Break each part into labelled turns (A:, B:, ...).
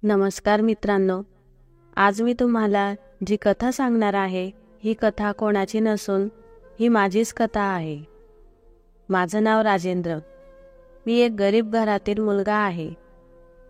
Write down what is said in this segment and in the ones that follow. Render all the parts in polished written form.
A: नमस्कार मित्रांनो, आज मी तुम्हाला जी कथा सांगणार आहे ही कथा कोणाची नसून ही माझीच कथा आहे। माझं नाव राजेंद्र। मी एक गरीब घरातील मुलगा आहे।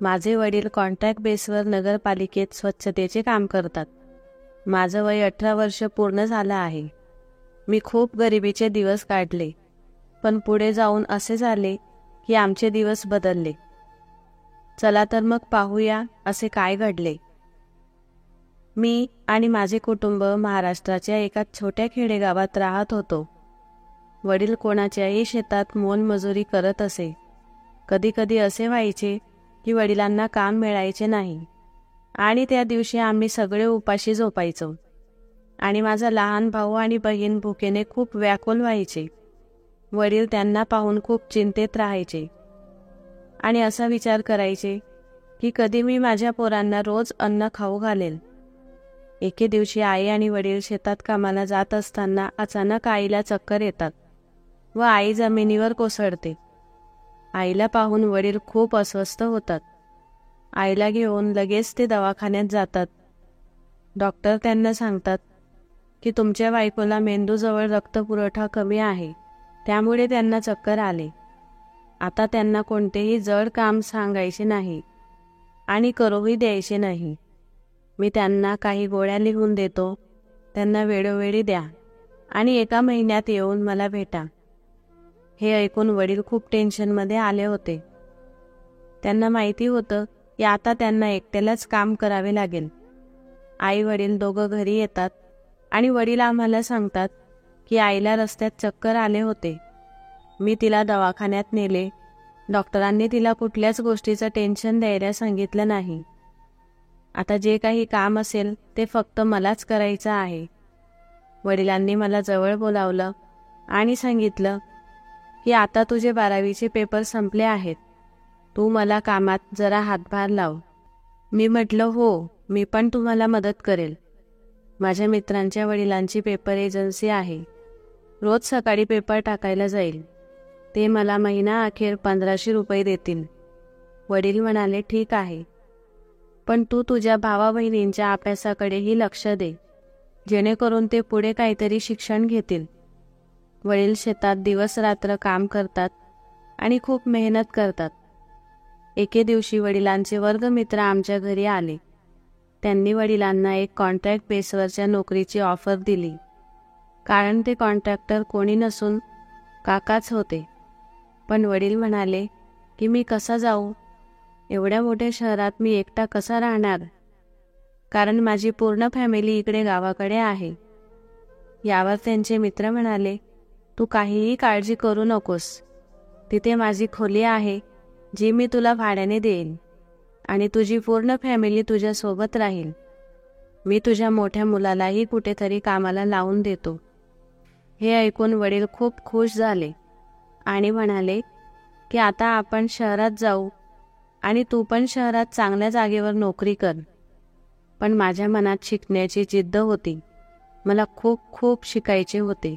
A: माझे वडील कॉन्ट्रॅक्ट बेसवर नगरपालिकेत स्वच्छतेचे काम करतात। माझं वय 18 वर्ष पूर्ण झालं आहे। मी खूप गरिबीचे दिवस काढले, पण पुढे जाऊन असे झाले की आमचे दिवस बदलले। चला तर मग पाहूया असे काय घडले। मी आणि माझे कुटुंब महाराष्ट्राच्या एका छोट्या खेडेगावात राहत होतो। वडील कोणाच्याही शेतात मोलमजुरी करत असे। कधी कधी असे व्हायचे की वडिलांना काम मिळायचे नाही आणि त्या दिवशी आम्ही सगळे उपाशी झोपायचो आणि माझा लहान भाऊ आणि बहीण भुकेने खूप व्याकुल व्हायचे। वडील त्यांना पाहून खूप चिंतेत राहायचे आणि असा विचार करायचे की कधी मी माझ्या पोरांना रोज अन्न खाऊ घालेल। एके दिवशी आई आणि वडील शेतात कामाला जात असताना अचानक आईला चक्कर येतात व आई जमिनीवर कोसळते। आईला पाहून वडील खूप अस्वस्थ होतात। आईला घेऊन लगेच ते दवाखान्यात जातात। डॉक्टर त्यांना सांगतात की तुमच्या बायकोला मेंदूजवळ रक्तपुरवठा कमी आहे, त्यामुळे त्यांना चक्कर आले। आता त्यांना कोणतेही जड काम सांगायचे नाही आणि करूही द्यायचे नाही। मी त्यांना काही गोळ्या लिहून देतो, त्यांना वेळोवेळी द्या आणि 1 महिन्यात येऊन मला भेटा। हे ऐकून वडील खूप टेन्शनमध्ये आले होते। त्यांना माहिती होतं की आता त्यांना एकट्यालाच काम करावे लागेल। आई वडील दोघं घरी येतात आणि वडील आम्हाला सांगतात की आईला रस्त्यात चक्कर आले होते। मी तिला दवाखान्यात नेले। डॉक्टरांनी तिला कुठल्याच गोष्टीचं टेन्शन द्यायला सांगितलं नाही। आता जे काही काम असेल ते फक्त मलाच करायचं आहे। वडिलांनी मला जवळ बोलावलं आणि सांगितलं की आता तुझे 12वीचे पेपर संपले आहेत, तू मला कामात जरा हातभार लाव। मी म्हटलं हो, मी पण तुम्हाला मदत करेल। माझ्या मित्रांच्या वडिलांची पेपर एजन्सी आहे, रोज सकाळी पेपर टाकायला जाईल। ते मला महिना अखेर 1500 रुपये देतील। वडील म्हणाले ठीक आहे, पण तू तुझ्या भावा बहिणींच्या अभ्यासाकडेही लक्ष दे, जेणेकरून ते पुढे काहीतरी शिक्षण घेतील। वडील शेतात दिवस रात्र काम करतात आणि खूप मेहनत करतात। एके दिवशी वडिलांचे वर्गमित्र आमच्या घरी आले। त्यांनी वडिलांना एक कॉन्ट्रॅक्ट बेसवरच्या नोकरीची ऑफर दिली, कारण ते कॉन्ट्रॅक्टर कोणी नसून काकाच होते। पण वडील म्हणाले की मी कसा जाऊ, एवढ्या मोठ्या शहरात मी एकटा कसा राहणार, कारण माझी पूर्ण फॅमिली इकडे गावाकडे आहे। यावर त्यांचे मित्र म्हणाले, तू काहीही काळजी करू नकोस, तिथे माझी खोली आहे जी मी तुला भाड्याने देईन आणि तुझी पूर्ण फॅमिली तुझ्या सोबत राहील। मी तुझ्या मोठ्या मुलालाही कुठेतरी कामाला लावून देतो। हे ऐकून वडील खूप खुश झाले आणि म्हणाले की आता आपण शहरात जाऊ आणि तू पण शहरात चांगल्या जागेवर नोकरी कर। पण माझ्या मनात शिकण्याची जिद्द होती। मला खूप खूप शिकायचे होते।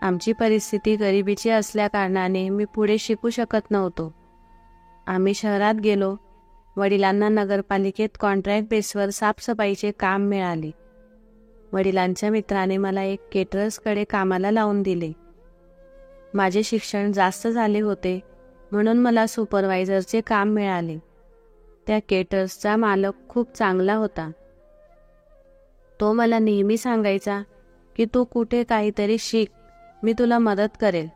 A: आमची परिस्थिती गरिबीची असल्याकारणाने मी पुढे शिकू शकत नव्हतो। आम्ही शहरात गेलो। वडिलांना नगरपालिकेत कॉन्ट्रॅक्ट बेसवर साफसफाईचे काम मिळाले। वडिलांच्या मित्राने मला एक केटरर्सकडे कामाला लावून दिले। माझे शिक्षण जास्त झाले होते म्हणून मला सुपरवायझरचे काम मिळाले। त्या केटरर्सचा मालक खूप चांगला होता। तो मला नेहमी सांगायचा की तू कुठे काहीतरी शिक, मी तुला मदत करेल।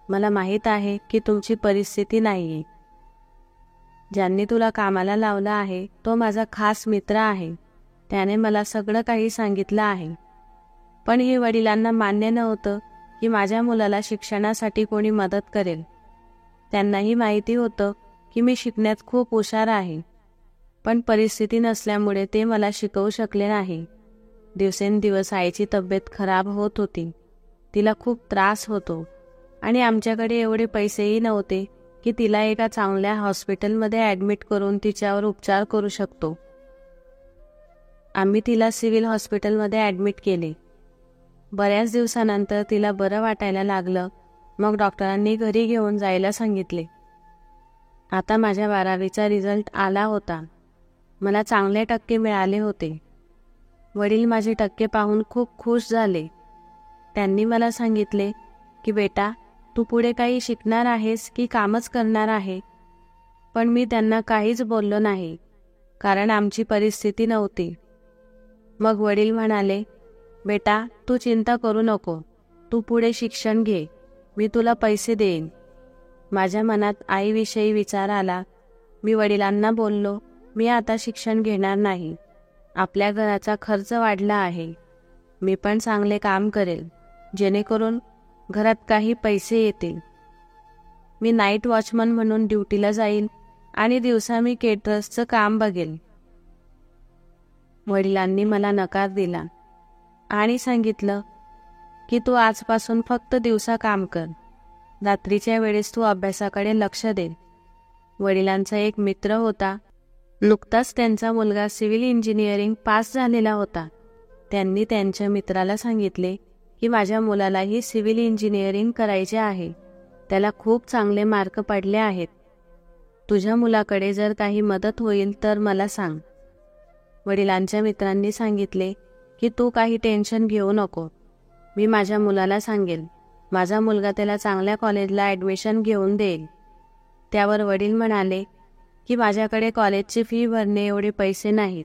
A: मला माहीत आहे की तुमची परिस्थिती नाहीये। ज्यांनी तुला कामाला लावलं आहे तो माझा खास मित्र आहे, त्याने मला सगळं काही सांगितलं आहे। पण हे वडिलांना मान्य नव्हतं की माझ्या मुलाला शिक्षणासाठी कोणी मदत करेल। त्यांनाही माहिती होतं की मी शिकण्यात खूप हुशार आहे, पण परिस्थिती नसल्यामुळे ते मला शिकवू शकले नाही। दिवसेंदिवस आईची तब्येत खराब होत होती, तिला खूप त्रास होतो आणि आमच्याकडे एवढे पैसेही नव्हते की तिला एका चांगल्या हॉस्पिटलमध्ये ॲडमिट करून तिच्यावर उपचार करू शकतो। आम्ही तिला सिव्हिल हॉस्पिटलमध्ये ॲडमिट केले। बऱ्याच दिवसानंतर तिला बरं वाटायला लागलं, मग डॉक्टरांनी घरी घेऊन जायला सांगितले। आता माझ्या 12वीचा रिझल्ट आला होता मला चांगले टक्के मिळाले होते. वडील माझे टक्के पाहून खूप खुश झाले. त्यांनी मला सांगितले की बेटा, तू पुढे काही शिकणार आहेस की कामच करणार आहे? पण मी त्यांना काहीच बोललो नाही, कारण आमची परिस्थिती नव्हती. मग वडील म्हणाले, बेटा तू चिंता करू नको, तू पुढे शिक्षण घे, मी तुला पैसे देईन. माझ्या मनात आईविषयी विचार आला. मी वडिलांना बोललो, मी आता शिक्षण घेणार नाही. आपल्या घराचा खर्च वाढला आहे. मी पण चांगले काम करेल, जेणेकरून घरात काही पैसे येतील. मी नाईट वॉचमन म्हणून ड्युटीला जाईल आणि दिवसा मी केटरर्सचं काम बघेल. वडिलांनी मला नकार दिला आणि सांगितलं की तू आजपासून फक्त दिवसा काम कर, रात्रीच्या वेळेस तू अभ्यासाकडे लक्ष दे. वडिलांचा एक मित्र होता. नुकताच त्यांचा मुलगा सिव्हिल इंजिनिअरिंग पास झालेला होता. त्यांनी त्यांच्या मित्राला सांगितले की माझ्या मुलालाही सिव्हिल इंजिनिअरिंग करायचे आहे, त्याला खूप चांगले मार्क पडले आहेत. तुझ्या मुलाकडे जर काही मदत होईल तर मला सांग. वडिलांच्या मित्रांनी सांगितले की तू काही टेन्शन घेऊ नको, मी माझ्या मुलाला सांगेल, माझा मुलगा त्याला चांगल्या कॉलेजला ॲडमिशन घेऊन देईल. त्यावर वडील म्हणाले की माझ्याकडे कॉलेजची फी भरणे एवढे पैसे नाहीत.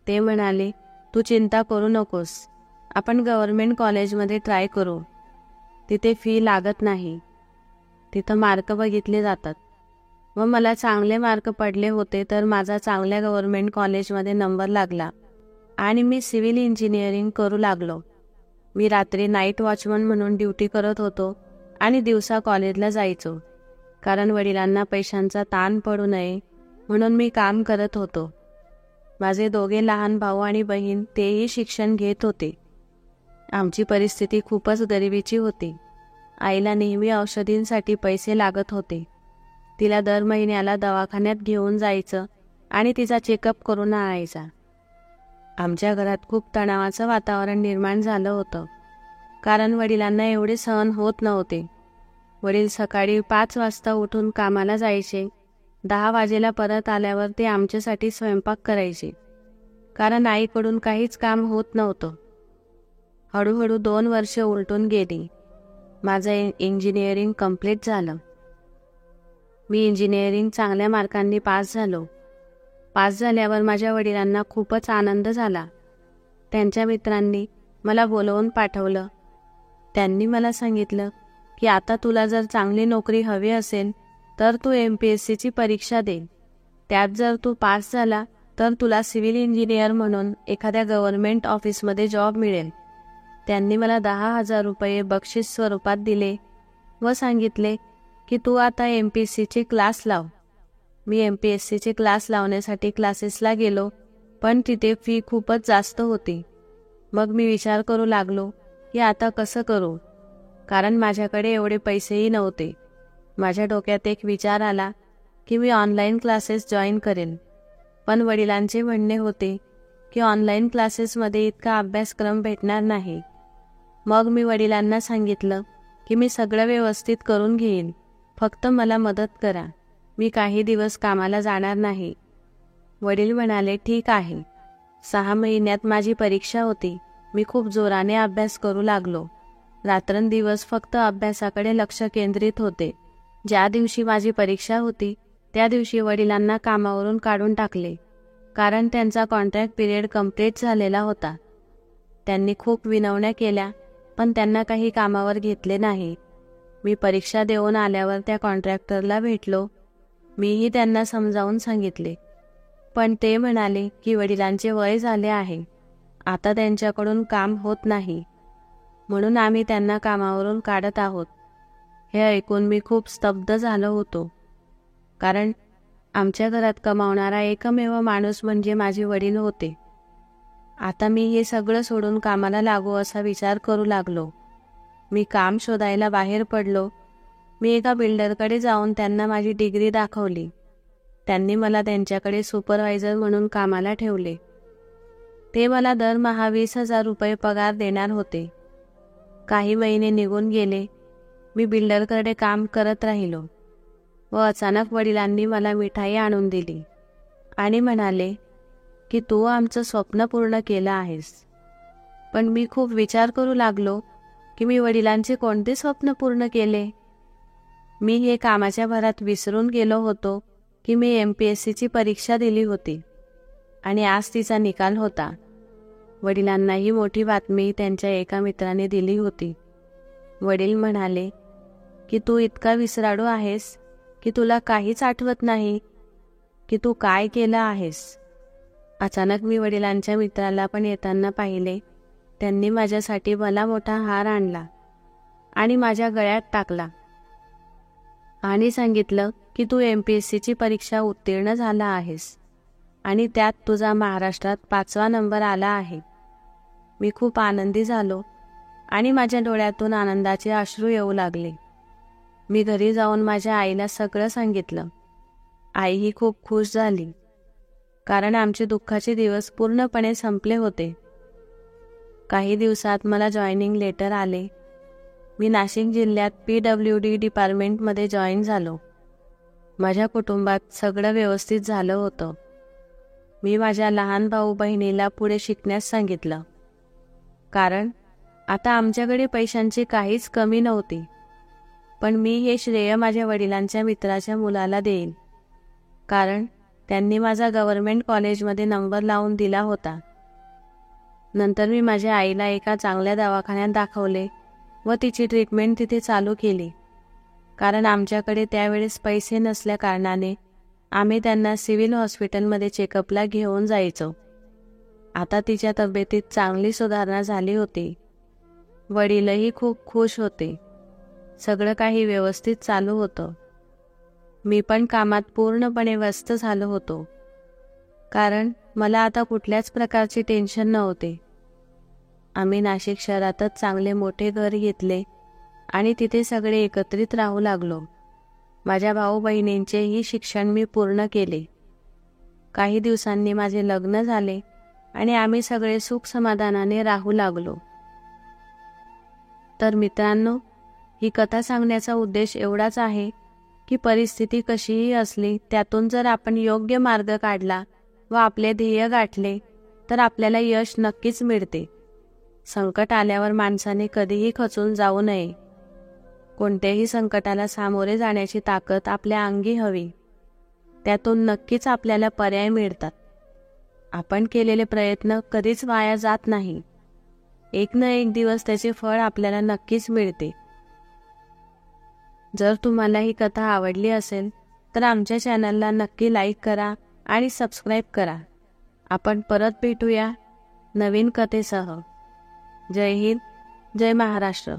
A: ते म्हणाले, तू चिंता करू नकोस, आपण गव्हर्नमेंट कॉलेजमध्ये ट्राय करू, तिथे फी लागत नाही, तिथं मार्क बघितले जातात. व मला चांगले मार्क पडले होते तर माझा चांगल्या गव्हर्नमेंट कॉलेजमध्ये नंबर लागला आणि मी सिव्हिल इंजिनिअरिंग करू लागलो. मी रात्री नाईट वॉचमन म्हणून ड्युटी करत होतो आणि दिवसा कॉलेजला जायचो, कारण वडिलांना पैशांचा ताण पडू नये म्हणून मी काम करत होतो. माझे दोघे लहान भाऊ आणि बहीण तेही शिक्षण घेत होते. आमची परिस्थिती खूपच गरिबीची होती. आईला नेहमी औषधींसाठी पैसे लागत होते. तिला दर महिन्याला दवाखान्यात घेऊन जायचं आणि तिचा चेकअप करून आणायचा. आमच्या घरात खूप तणावाचं वातावरण निर्माण झालं होतं, कारण वडिलांना एवढे सहन होत नव्हते. वडील सकाळी 5 वाजता उठून कामाला जायचे. 10 वाजेला परत आल्यावर ते आमच्यासाठी स्वयंपाक करायचे, कारण आईकडून काहीच काम होत नव्हतं. हळूहळू 2 वर्ष उलटून गेली. माझं इंजिनिअरिंग कंप्लीट झालं. मी इंजिनिअरिंग चांगल्या मार्कांनी पास झालो. पास झाल्यावर माझ्या वडिलांना खूपच आनंद झाला. त्यांच्या मित्रांनी मला बोलवून पाठवलं. त्यांनी मला सांगितलं की आता तुला जर चांगली नोकरी हवी असेल तर तू MPSCची परीक्षा दे. त्यात जर तू पास झाला तर तुला सिव्हिल इंजिनियर म्हणून एखाद्या गव्हर्नमेंट ऑफिसमध्ये जॉब मिळेल. त्यांनी मला 10,000 रुपये बक्षीस स्वरूपात दिले व सांगितले की तू आता MPSCचे क्लास लाव. मी MPSCचे क्लास लावण्यासाठी क्लासेसला गेलो, पण तिथे फी खूपच जास्त होती. मग मी विचार करू लागलो की आता कसं करू, कारण माझ्याकडे एवढे पैसेही नव्हते. माझ्या डोक्यात एक विचार आला की मी ऑनलाईन क्लासेस जॉईन करेन. पण वडिलांचे म्हणणे होते की ऑनलाईन क्लासेसमध्ये इतका अभ्यासक्रम भेटणार नाही. मग मी वडिलांना सांगितलं की मी सगळं व्यवस्थित करून घेईन, फक्त मला मदत करा, मी काही दिवस कामाला जाणार नाही. वडील म्हणाले, ठीक आहे. 6 महिन्यात माझी परीक्षा होती. मी खूप जोराने अभ्यास करू लागलो. रात्रंदिवस फक्त अभ्यासाकडे लक्ष केंद्रित होते. ज्या दिवशी माझी परीक्षा होती त्या दिवशी वडिलांना कामावरून काढून टाकले, कारण त्यांचा कॉन्ट्रॅक्ट पिरियड कंप्लीट झालेला होता. त्यांनी खूप विनवण्या केल्या, पण त्यांना काही कामावर घेतले नाही. मी परीक्षा देऊन आल्यावर त्या कॉन्ट्रॅक्टरला भेटलो. मीही त्यांना समजावून सांगितले, पण ते म्हणाले की वडिलांचे वय झाले आहे, आता त्यांच्याकडून काम होत नाही, म्हणून आम्ही त्यांना कामावरून काढत आहोत. हे ऐकून मी खूप स्तब्ध झालो होतो, कारण आमच्या घरात कमावणारा एकमेव माणूस म्हणजे माझे वडील होते. आता मी हे सगळं सोडून कामाला लागू असा विचार करू लागलो. मी काम शोधायला बाहेर पडलो. मी एका बिल्डरकडे जाऊन त्यांना माझी डिग्री दाखवली. त्यांनी मला त्यांच्याकडे सुपरवायझर म्हणून कामाला ठेवले. ते मला दरमहा 20,000 रुपये पगार देणार होते. काही महिने निघून गेले. मी बिल्डरकडे काम करत राहिलो व अचानक वडिलांनी मला मिठाई आणून दिली आणि म्हणाले की तू आमचं स्वप्न पूर्ण केलं आहेस. पण मी खूप विचार करू लागलो की मी वडिलांचे कोणते स्वप्न पूर्ण केले. मी हे कामाच्या भरात विसरून गेलो होतो की मी MPSCची परीक्षा दिली होती आणि आज तिचा निकाल होता. वडिलांना ही मोठी बातमी त्यांच्या एका मित्राने दिली होती. वडील म्हणाले की तू इतका विसराळू आहेस की तुला काहीच आठवत नाही की तू काय केलं आहेस. अचानक मी वडिलांच्या मित्राला पण येताना पाहिले. त्यांनी माझ्यासाठी भला मोठा हार आणला आणि माझ्या गळ्यात टाकला आणि सांगितलं की तू MPSCची परीक्षा उत्तीर्ण झाला आहेस आणि त्यात तुझा महाराष्ट्रात 5वा नंबर आला आहे. मी खूप आनंदी झालो आणि माझ्या डोळ्यातून आनंदाचे अश्रू येऊ लागले. मी घरी जाऊन माझ्या आईला सगळं सांगितलं. आई ही खूप खुश झाली कारण आमचे दुःखाचे दिवस पूर्णपणे संपले होते. काही दिवसात मला जॉईनिंग लेटर आले. मी नाशिक जिल्ह्यात PWD डिपार्टमेंटमध्ये जॉईन झालो. माझ्या कुटुंबात सगळं व्यवस्थित झालं होतं. मी माझ्या लहान भाऊ बहिणीला पुढे शिकण्यास सांगितलं कारण आता आमच्याकडे पैशांची काहीच कमी नव्हती. पण मी हे श्रेय माझ्या वडिलांच्या मित्राच्या मुलाला देईन कारण त्यांनी माझा गव्हर्नमेंट कॉलेजमध्ये नंबर लावून दिला होता. नंतर मी माझ्या आईला एका चांगल्या दवाखान्यात दाखवले व तिची ट्रीटमेंट तिथे चालू केली कारण आमच्याकडे त्यावेळेस पैसे नसल्या कारणाने आम्ही त्यांना सिव्हिल हॉस्पिटलमध्ये चेकअपला घेऊन जायचो. आता तिच्या तब्येतीत चांगली सुधारणा झाली होती. वडीलही खूप खुश होते. सगळं काही व्यवस्थित चालू होतं. मी पण कामात पूर्णपणे व्यस्त झालो होतो कारण मला आता कुठल्याच प्रकारची टेन्शन नव्हते. आम्ही नाशिक शहरातच चांगले मोठे घर घेतले आणि तिथे सगळे एकत्रित राहू लागलो. माझ्या भाऊ बहिणींचेही शिक्षण मी पूर्ण केले. काही दिवसांनी माझे लग्न झाले आणि आम्ही सगळे सुख समाधानाने राहू लागलो. तर मित्रांनो, ही कथा सांगण्याचा उद्देश एवढाच आहे की परिस्थिती कशीही असली त्यातून जर आपण योग्य मार्ग काढला व आपले ध्येय गाठले तर आपल्याला यश नक्कीच मिळते. संकट आल्यावर माणसाने कधीही खचून जाऊ नये. कोणत्याही संकटाला सामोरे जाण्याची ताकद आपल्या अंगी हवी. त्यातून नक्कीच आपल्याला पर्याय मिळतात. आपण केलेले प्रयत्न कधीच वाया जात नाही. एक ना एक दिवस त्याचे फळ आपल्याला नक्कीच मिळते. जर तुम्हाला ही कथा आवडली असेल तर आमच्या चॅनलला नक्की लाईक करा आणि सबस्क्राईब करा. आपण परत भेटूया नवीन कथेसह. जय हिंद, जय महाराष्ट्र.